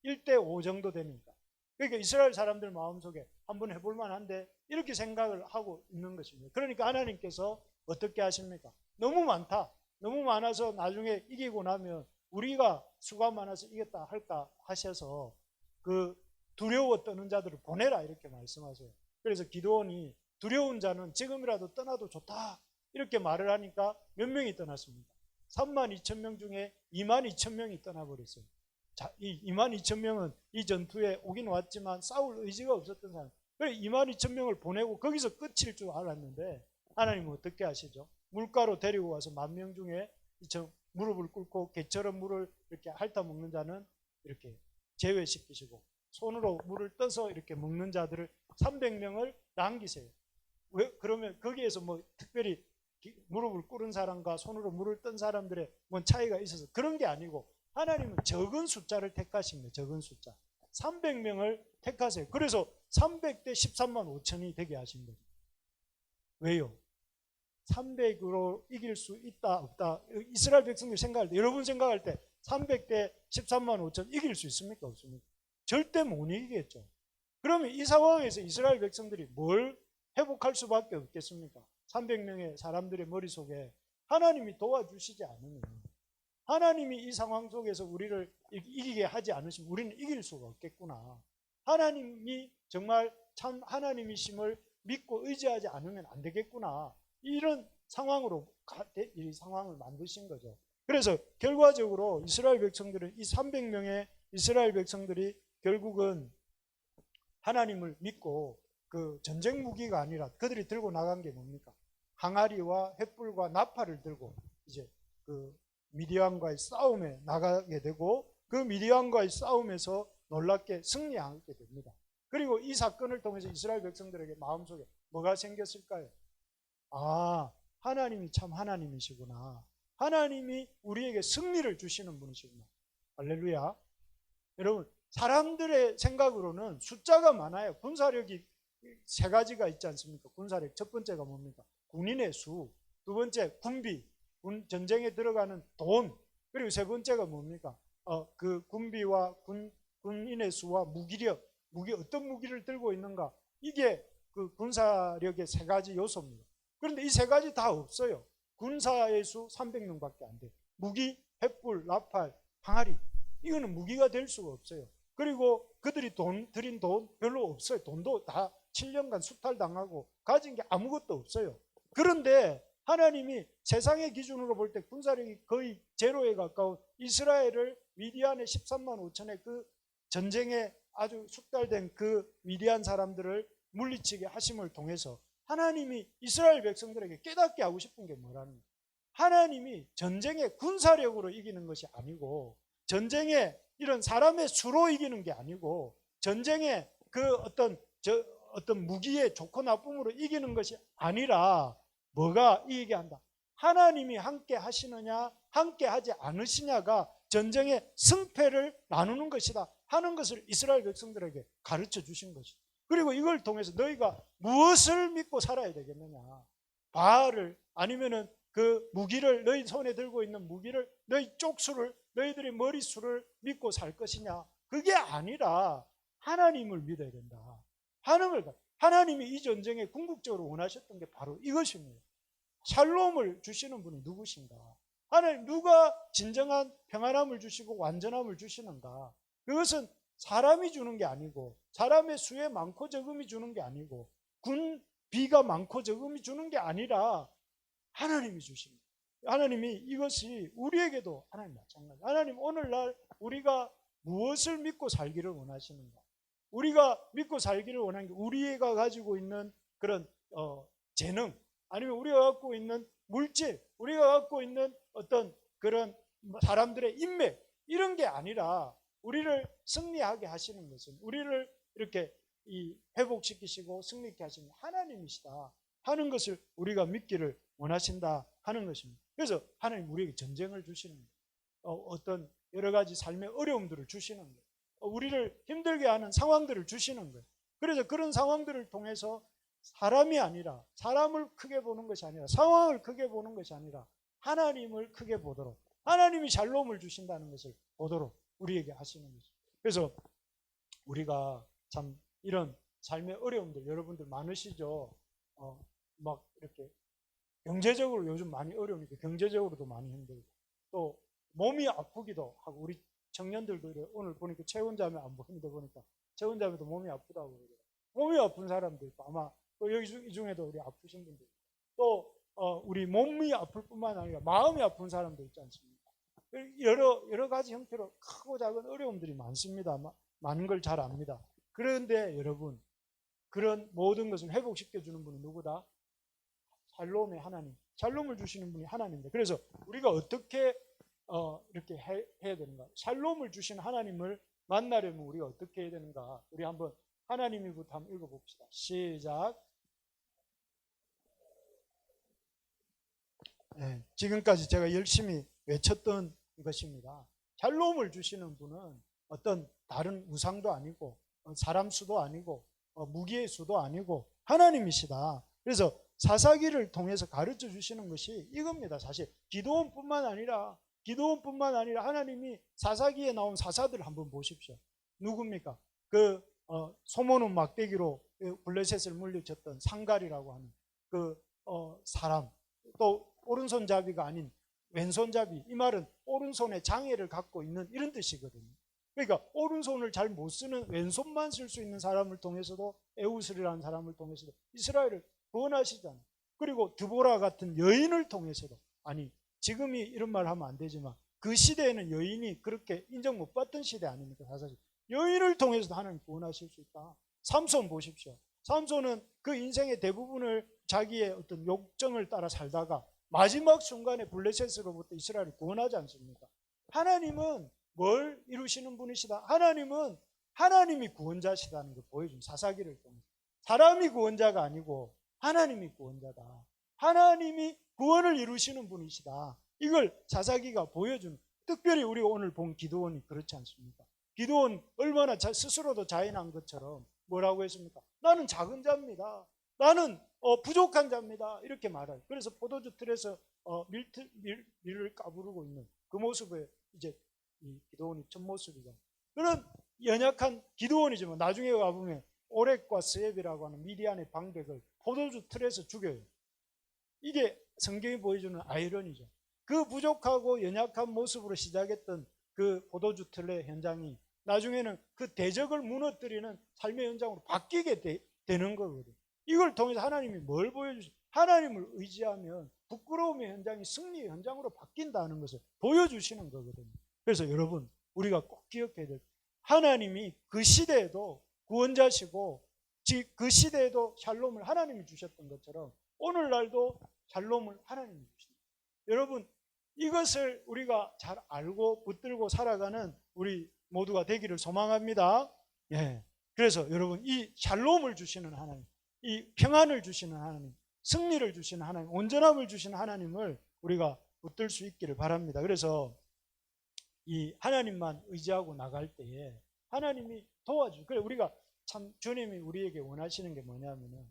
1대 5 정도 되니까. 그러니까 이스라엘 사람들 마음속에 한번 해볼만 한데 이렇게 생각을 하고 있는 것입니다. 그러니까 하나님께서 어떻게 하십니까? 너무 많다. 너무 많아서 나중에 이기고 나면 우리가 수가 많아서 이겼다 할까 하셔서 그 두려워 떠는 자들을 보내라 이렇게 말씀하세요. 그래서 기드온이 두려운 자는 지금이라도 떠나도 좋다 이렇게 말을 하니까 몇 명이 떠났습니까? 3만 2천 명 중에 2만 2천 명이 떠나버렸어요. 자, 이 2만 2천 명은 이 전투에 오긴 왔지만 싸울 의지가 없었던 사람. 그래 2만 2천 명을 보내고 거기서 끝일 줄 알았는데 하나님은 어떻게 하시죠? 물가로 데리고 와서 10,000명 중에 무릎을 꿇고 개처럼 물을 이렇게 핥아 먹는 자는 이렇게 제외시키시고 손으로 물을 떠서 이렇게 먹는 자들을 300명을 남기세요. 왜? 그러면 거기에서 뭐 특별히 무릎을 꿇은 사람과 손으로 물을 떤 사람들의 뭔 차이가 있어서 그런 게 아니고 하나님은 적은 숫자를 택하십니다. 적은 숫자. 300명을 택하세요. 그래서 300대 13만 5천이 되게 하신 거죠. 왜요? 300으로 이길 수 있다 없다. 이스라엘 백성들 생각할 때 여러분 생각할 때 300대 13만 5천 이길 수 있습니까? 없습니까? 절대 못 이기겠죠. 그러면 이 상황에서 이스라엘 백성들이 뭘 회복할 수밖에 없겠습니까? 300명의 사람들의 머릿속에 하나님이 도와주시지 않으면 하나님이 이 상황 속에서 우리를 이기게 하지 않으시면 우리는 이길 수가 없겠구나. 하나님이 정말 참 하나님이심을 믿고 의지하지 않으면 안 되겠구나. 이런 상황으로 이 상황을 만드신 거죠. 그래서 결과적으로 이스라엘 백성들은 이 300명의 이스라엘 백성들이 결국은 하나님을 믿고 그 전쟁 무기가 아니라 그들이 들고 나간 게 뭡니까? 항아리와 횃불과 나팔을 들고 이제 그 미디안과의 싸움에 나가게 되고 그 미디안과의 싸움에서 놀랍게 승리하게 됩니다. 그리고 이 사건을 통해서 이스라엘 백성들에게 마음속에 뭐가 생겼을까요? 아, 하나님이 참 하나님이시구나. 하나님이 우리에게 승리를 주시는 분이시구나. 할렐루야. 여러분, 사람들의 생각으로는 숫자가 많아요. 군사력이 세 가지가 있지 않습니까? 군사력 첫 번째가 뭡니까? 군인의 수. 두 번째 군비, 전쟁에 들어가는 돈. 그리고 세 번째가 뭡니까? 그 군비와 군인의 수와 무기력, 어떤 무기를 들고 있는가? 이게 그 군사력의 세 가지 요소입니다. 그런데 이 세 가지 다 없어요. 군사의 수 300명밖에 안 돼요. 무기, 횃불, 나팔, 항아리. 이거는 무기가 될 수가 없어요. 그리고 그들이 들인 돈 별로 없어요. 돈도 다 7년간 수탈당하고 가진 게 아무것도 없어요. 그런데 하나님이 세상의 기준으로 볼 때 군사력이 거의 제로에 가까운 이스라엘을 미디안의 13만 5천의 그 전쟁에 아주 숙달된 그 위대한 사람들을 물리치게 하심을 통해서 하나님이 이스라엘 백성들에게 깨닫게 하고 싶은 게 뭐라는 거예요? 하나님이 전쟁의 군사력으로 이기는 것이 아니고 전쟁에 이런 사람의 수로 이기는 게 아니고 전쟁의 그 어떤 무기의 좋고 나쁨으로 이기는 것이 아니라 뭐가 이기게 한다? 하나님이 함께 하시느냐 함께 하지 않으시냐가 전쟁의 승패를 나누는 것이다 하는 것을 이스라엘 백성들에게 가르쳐 주신 것이다. 그리고 이걸 통해서 너희가 무엇을 믿고 살아야 되겠느냐? 바알을 아니면은 그 무기를 너희 손에 들고 있는 무기를 너희 쪽수를 너희들의 머리수를 믿고 살 것이냐? 그게 아니라 하나님을 믿어야 된다 하는 걸 하나님이 이 전쟁에 궁극적으로 원하셨던 게 바로 이것입니다. 샬롬을 주시는 분이 누구신가? 하나님 누가 진정한 평안함을 주시고 완전함을 주시는가? 그것은 사람이 주는 게 아니고 사람의 수에 많고 적음이 주는 게 아니고 군비가 많고 적음이 주는 게 아니라 하나님이 주십니다. 하나님이 이것이 우리에게도 하나님 마찬가지. 하나님 오늘날 우리가 무엇을 믿고 살기를 원하시는가? 우리가 믿고 살기를 원하는 게 우리가 가지고 있는 그런 재능 아니면 우리가 갖고 있는 물질, 우리가 갖고 있는 어떤 그런 사람들의 인맥 이런 게 아니라 우리를 승리하게 하시는 것은 우리를 이렇게 회복시키시고 승리케 하시는 하나님이시다 하는 것을 우리가 믿기를 원하신다 하는 것입니다. 그래서 하나님 우리에게 전쟁을 주시는 거예요. 어떤 여러 가지 삶의 어려움들을 주시는 거예요. 우리를 힘들게 하는 상황들을 주시는 거예요. 그래서 그런 상황들을 통해서 사람이 아니라 사람을 크게 보는 것이 아니라 상황을 크게 보는 것이 아니라 하나님을 크게 보도록 하나님이 샬롬을 주신다는 것을 보도록 우리에게 하시는 것이죠. 그래서 우리가 참 이런 삶의 어려움들 여러분들 많으시죠. 막 이렇게 경제적으로 요즘 많이 어려우니까 경제적으로도 많이 힘들고 또 몸이 아프기도 하고 우리 청년들도 오늘 보니까 체온자매 안 보는데 보니까 체온자매도 몸이 아프다고 그러더라고요. 몸이 아픈 사람도 있고 아마 또 여기 이 중에도 우리 아프신 분들 또 우리 몸이 아플 뿐만 아니라 마음이 아픈 사람도 있지 않습니까? 여러 가지 형태로 크고 작은 어려움들이 많습니다. 많은 걸 잘 압니다. 그런데 여러분 그런 모든 것을 회복시켜 주는 분은 누구다? 샬롬의 하나님, 샬롬을 주시는 분이 하나님입니다. 그래서 우리가 어떻게 이렇게 해야 되는가? 샬롬을 주신 하나님을 만나려면 우리가 어떻게 해야 되는가? 우리 한번 하나님이부터 한번 읽어봅시다. 시작. 네, 지금까지 제가 열심히 외쳤던 것입니다. 샬롬을 주시는 분은 어떤 다른 우상도 아니고 사람 수도 아니고 무기의 수도 아니고 하나님이시다. 그래서 사사기를 통해서 가르쳐 주시는 것이 이겁니다. 사실 기도원뿐만 아니라 하나님이 사사기에 나온 사사들을 한번 보십시오. 누굽니까? 그 소모는 막대기로 블레셋을 물리쳤던 상갈이라고 하는 그 사람, 또 오른손잡이가 아닌 왼손잡이, 이 말은 오른손에 장애를 갖고 있는 이런 뜻이거든요. 그러니까 오른손을 잘 못 쓰는 왼손만 쓸 수 있는 사람을 통해서도 에우스리라는 사람을 통해서도 이스라엘을 구원하시잖아요. 그리고 드보라 같은 여인을 통해서도 아니 지금이 이런 말 하면 안 되지만 그 시대에는 여인이 그렇게 인정 못 받던 시대 아닙니까? 사실 여인을 통해서도 하나님 구원하실 수 있다. 삼손 보십시오. 삼손은 그 인생의 대부분을 자기의 어떤 욕정을 따라 살다가 마지막 순간에 블레셋으로부터 이스라엘을 구원하지 않습니까? 하나님은 뭘 이루시는 분이시다? 하나님은 하나님이 구원자시다는 걸 보여준 사사기를 통해서. 사람이 구원자가 아니고 하나님이 구원자다. 하나님이 구원을 이루시는 분이시다. 이걸 사사기가 보여주는, 특별히 우리가 오늘 본 기드온이 그렇지 않습니까? 기드온 얼마나 스스로도 자인한 것처럼 뭐라고 했습니까? 나는 작은 자입니다. 나는 부족한 자입니다. 이렇게 말해요. 그래서 포도주 틀에서 밀을 까부르고 있는 그 모습에 이제 이 기드온이 첫 모습이죠. 그런 연약한 기드온이지만 나중에 가보면 오렉과 스앱이라고 하는 미디안의 방백을 포도주 틀에서 죽여요. 이게 성경이 보여주는 아이러니죠. 그 부족하고 연약한 모습으로 시작했던 그 포도주 틀의 현장이 나중에는 그 대적을 무너뜨리는 삶의 현장으로 바뀌게 되는 거거든요. 이걸 통해서 하나님이 뭘 보여주시죠? 하나님을 의지하면 부끄러움의 현장이 승리의 현장으로 바뀐다는 것을 보여주시는 거거든요. 그래서 여러분, 우리가 꼭 기억해야 될, 하나님이 그 시대에도 구원자시고 그 시대에도 샬롬을 하나님이 주셨던 것처럼 오늘날도 샬롬을 하나님이 주십니다. 여러분, 이것을 우리가 잘 알고 붙들고 살아가는 우리 모두가 되기를 소망합니다. 예. 그래서 여러분, 이 샬롬을 주시는 하나님, 이 평안을 주시는 하나님, 승리를 주시는 하나님, 온전함을 주시는 하나님을 우리가 붙들 수 있기를 바랍니다. 그래서 이 하나님만 의지하고 나갈 때에 하나님이 도와주죠. 그래, 우리가 참 주님이 우리에게 원하시는 게 뭐냐면은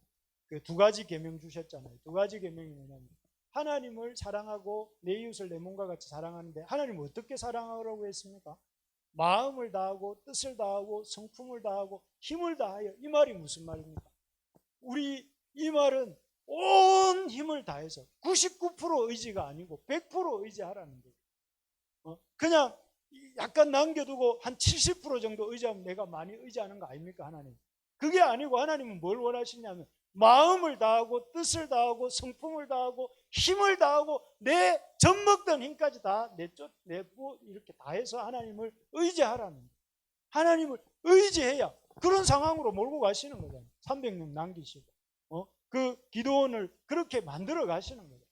그 두 가지 계명 주셨잖아요. 두 가지 계명이 뭐냐면 하나님을 사랑하고 내 이웃을 내 몸과 같이 사랑하는데, 하나님을 어떻게 사랑하라고 했습니까? 마음을 다하고 뜻을 다하고 성품을 다하고 힘을 다하여. 이 말이 무슨 말입니까? 우리 이 말은 온 힘을 다해서 99% 의지가 아니고 100% 의지하라는 거예요. 그냥 약간 남겨두고 한 70% 정도 의지하면 내가 많이 의지하는 거 아닙니까? 하나님. 그게 아니고 하나님은 뭘 원하시냐면 마음을 다하고 뜻을 다하고 성품을 다하고 힘을 다하고 내 젖먹던 힘까지 다 내부 이렇게 다해서 하나님을 의지하라는 거예요. 하나님을 의지해야 그런 상황으로 몰고 가시는 거잖아요. 300명 남기시고 그 기도원을 그렇게 만들어 가시는 거예요.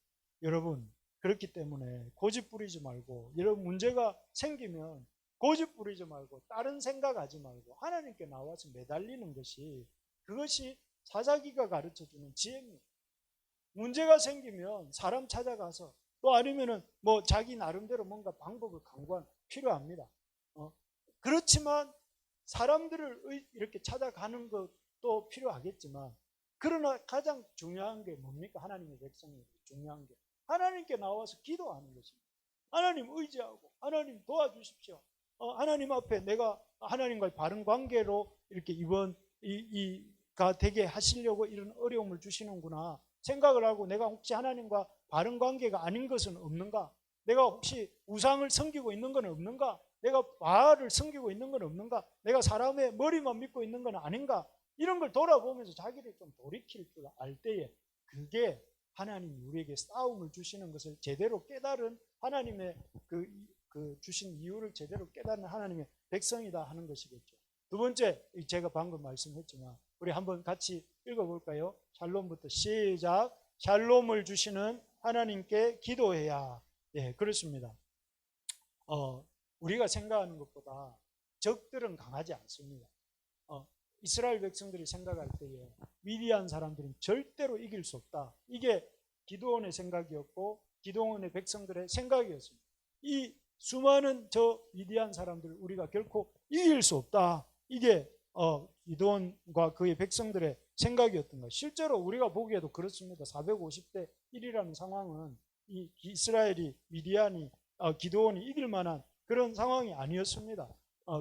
여러분, 그렇기 때문에 고집 부리지 말고, 이런 문제가 생기면 고집 부리지 말고 다른 생각하지 말고 하나님께 나와서 매달리는 것이, 그것이 사사기가 가르쳐주는 지혜입니다. 문제가 생기면 사람 찾아가서, 또 아니면은 뭐 자기 나름대로 뭔가 방법을 강구한 필요합니다. 그렇지만 사람들을 이렇게 찾아가는 것도 필요하겠지만, 그러나 가장 중요한 게 뭡니까? 하나님의 백성에게 중요한 게 하나님께 나와서 기도하는 것입니다. 하나님 의지하고 하나님 도와주십시오. 하나님 앞에 내가 하나님과의 바른 관계로 이렇게 이번 가 되게 하시려고 이런 어려움을 주시는구나 생각을 하고, 내가 혹시 하나님과 바른 관계가 아닌 것은 없는가? 내가 혹시 우상을 섬기고 있는 건 없는가? 내가 바알을 섬기고 있는 건 없는가? 내가 사람의 머리만 믿고 있는 건 아닌가? 이런 걸 돌아보면서 자기를 좀 돌이킬 줄 알 때에, 그게 하나님이 우리에게 싸움을 주시는 것을 제대로 깨달은 하나님의 그 주신 이유를 제대로 깨달은 하나님의 백성이다 하는 것이겠죠. 두 번째, 제가 방금 말씀했지만 우리 한번 같이 읽어볼까요? 샬롬부터 시작. 샬롬을 주시는 하나님께 기도해야. 예, 그렇습니다. 우리가 생각하는 것보다 적들은 강하지 않습니다. 이스라엘 백성들이 생각할 때에 미디안 사람들은 절대로 이길 수 없다. 이게 기드온의 생각이었고 기드온의 백성들의 생각이었습니다. 이 수많은 저 미디안 사람들을 우리가 결코 이길 수 없다. 이게 기드온과 그의 백성들의 생각이었던 거예요. 실제로 우리가 보기에도 그렇습니다. 450대 1이라는 상황은 이 이스라엘이 미디안이 기드온이 이길 만한 그런 상황이 아니었습니다.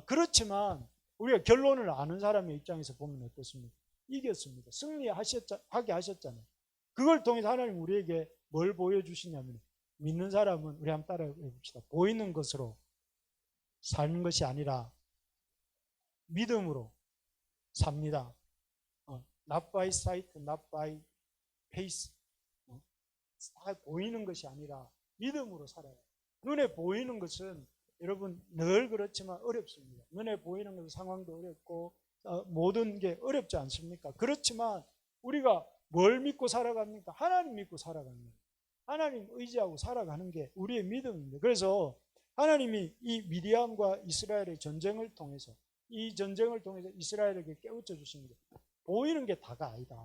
그렇지만 우리가 결론을 아는 사람의 입장에서 보면 어떻습니까? 이겼습니다. 승리하게 하셨잖아요. 그걸 통해서 하나님 우리에게 뭘 보여주시냐면, 믿는 사람은, 우리 한번 따라해 봅시다. 보이는 것으로 사는 것이 아니라 믿음으로 삽니다. Not by sight, not by pace. 보이는 것이 아니라 믿음으로 살아요. 눈에 보이는 것은 여러분 늘 그렇지만 어렵습니다. 눈에 보이는 것은 상황도 어렵고 모든 게 어렵지 않습니까? 그렇지만 우리가 뭘 믿고 살아갑니까? 하나님 믿고 살아갑니다. 하나님 의지하고 살아가는 게 우리의 믿음입니다. 그래서 하나님이 이 미디안과 이스라엘의 전쟁을 통해서 이 전쟁을 통해서 이스라엘에게 깨우쳐 주신 게 보이는 게 다가 아니다.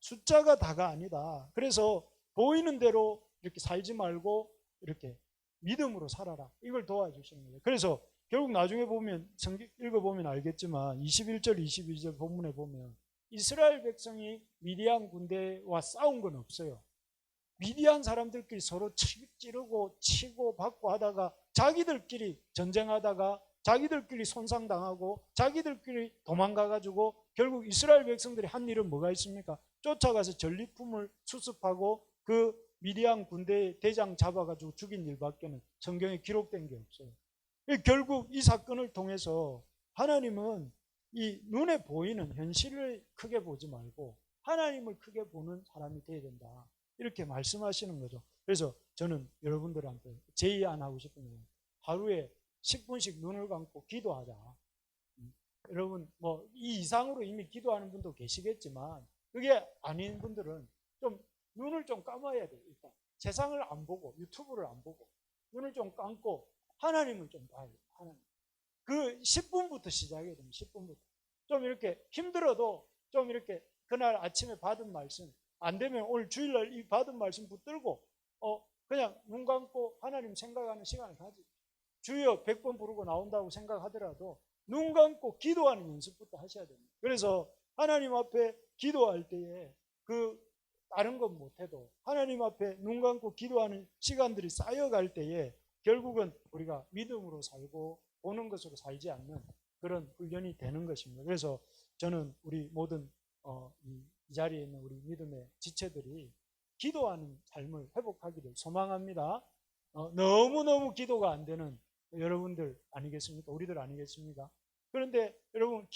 숫자가 다가 아니다. 그래서 보이는 대로 이렇게 살지 말고 이렇게 믿음으로 살아라. 이걸 도와주시는 거예요. 그래서 결국 나중에 보면 성경 읽어보면 알겠지만 21절 22절 본문에 보면 이스라엘 백성이 미디안 군대와 싸운 건 없어요. 미디안 사람들끼리 서로 찌르고 치고 받고 하다가 자기들끼리 전쟁하다가 자기들끼리 손상당하고 자기들끼리 도망가가지고 결국 이스라엘 백성들이 한 일은 뭐가 있습니까? 쫓아가서 전리품을 수습하고 그 미디안 군대의 대장 잡아가지고 죽인 일밖에는 성경에 기록된 게 없어요. 결국 이 사건을 통해서 하나님은 이 눈에 보이는 현실을 크게 보지 말고 하나님을 크게 보는 사람이 되어야 된다. 이렇게 말씀하시는 거죠. 그래서 저는 여러분들한테 제의안하고 싶은 건 하루에 10분씩 눈을 감고 기도하자. 여러분 뭐 이 이상으로 이미 기도하는 분도 계시겠지만 그게 아닌 분들은 좀 눈을 좀 감아야 돼요. 일단 세상을 안 보고 유튜브를 안 보고 눈을 좀 감고 하나님을 좀 봐야 돼요. 하나님. 그 10분부터 시작해야 됩니다. 10분부터. 좀 이렇게 힘들어도 좀 이렇게 그날 아침에 받은 말씀 안 되면 오늘 주일날 이 받은 말씀 붙들고 그냥 눈 감고 하나님 생각하는 시간을 가지. 주여 100번 부르고 나온다고 생각하더라도 눈 감고 기도하는 연습부터 하셔야 됩니다. 그래서 하나님 앞에 기도할 때에 그 다른 건 못해도 하나님 앞에 눈 감고 기도하는 시간들이 쌓여갈 때에 결국은 우리가 믿음으로 살고 보는 것으로 살지 않는 그런 훈련이 되는 것입니다. 그래서 저는 우리 모든 이 자리에 있는 우리 믿음의 지체들이 기도하는 삶을 회복하기를 소망합니다. 너무너무 기도가 안 되는 여러분들 아니겠습니까? 우리들 아니겠습니까? 그런데 여러분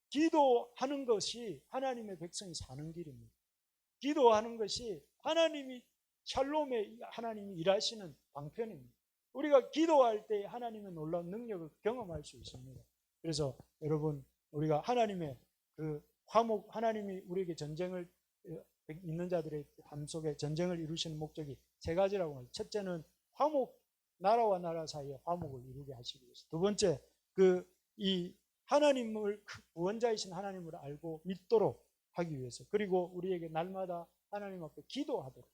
기도하는 것이 하나님의 백성이 사는 길입니다. 기도하는 것이 하나님이 샬롬의 하나님이 일하시는 방편입니다. 우리가 기도할 때 하나님의 놀라운 능력을 경험할 수 있습니다. 그래서 여러분 우리가 하나님의 그 화목 하나님이 우리에게 전쟁을 있는 자들의 삶 속에 전쟁을 이루시는 목적이 세 가지라고 합니다. 첫째는 화목 나라와 나라 사이에 화목을 이루게 하시기 위해서. 두 번째 이 하나님을 구원자이신 하나님을 알고 믿도록 하기 위해서. 그리고 우리에게 날마다 하나님 앞에 기도하도록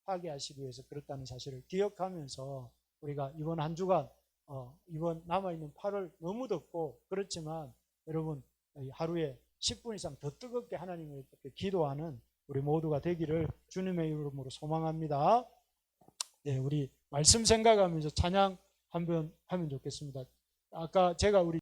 하게 하시기 위해서 그렇다는 사실을 기억하면서 우리가 이번 한 주간 이번 남아있는 8월 너무 덥고 그렇지만 여러분 하루에 10분 이상 더 뜨겁게 하나님을 기도하는 우리 모두가 되기를 주님의 이름으로 소망합니다. 네, 우리 말씀 생각하면서 찬양 한번 하면 좋겠습니다. 아까 제가 우리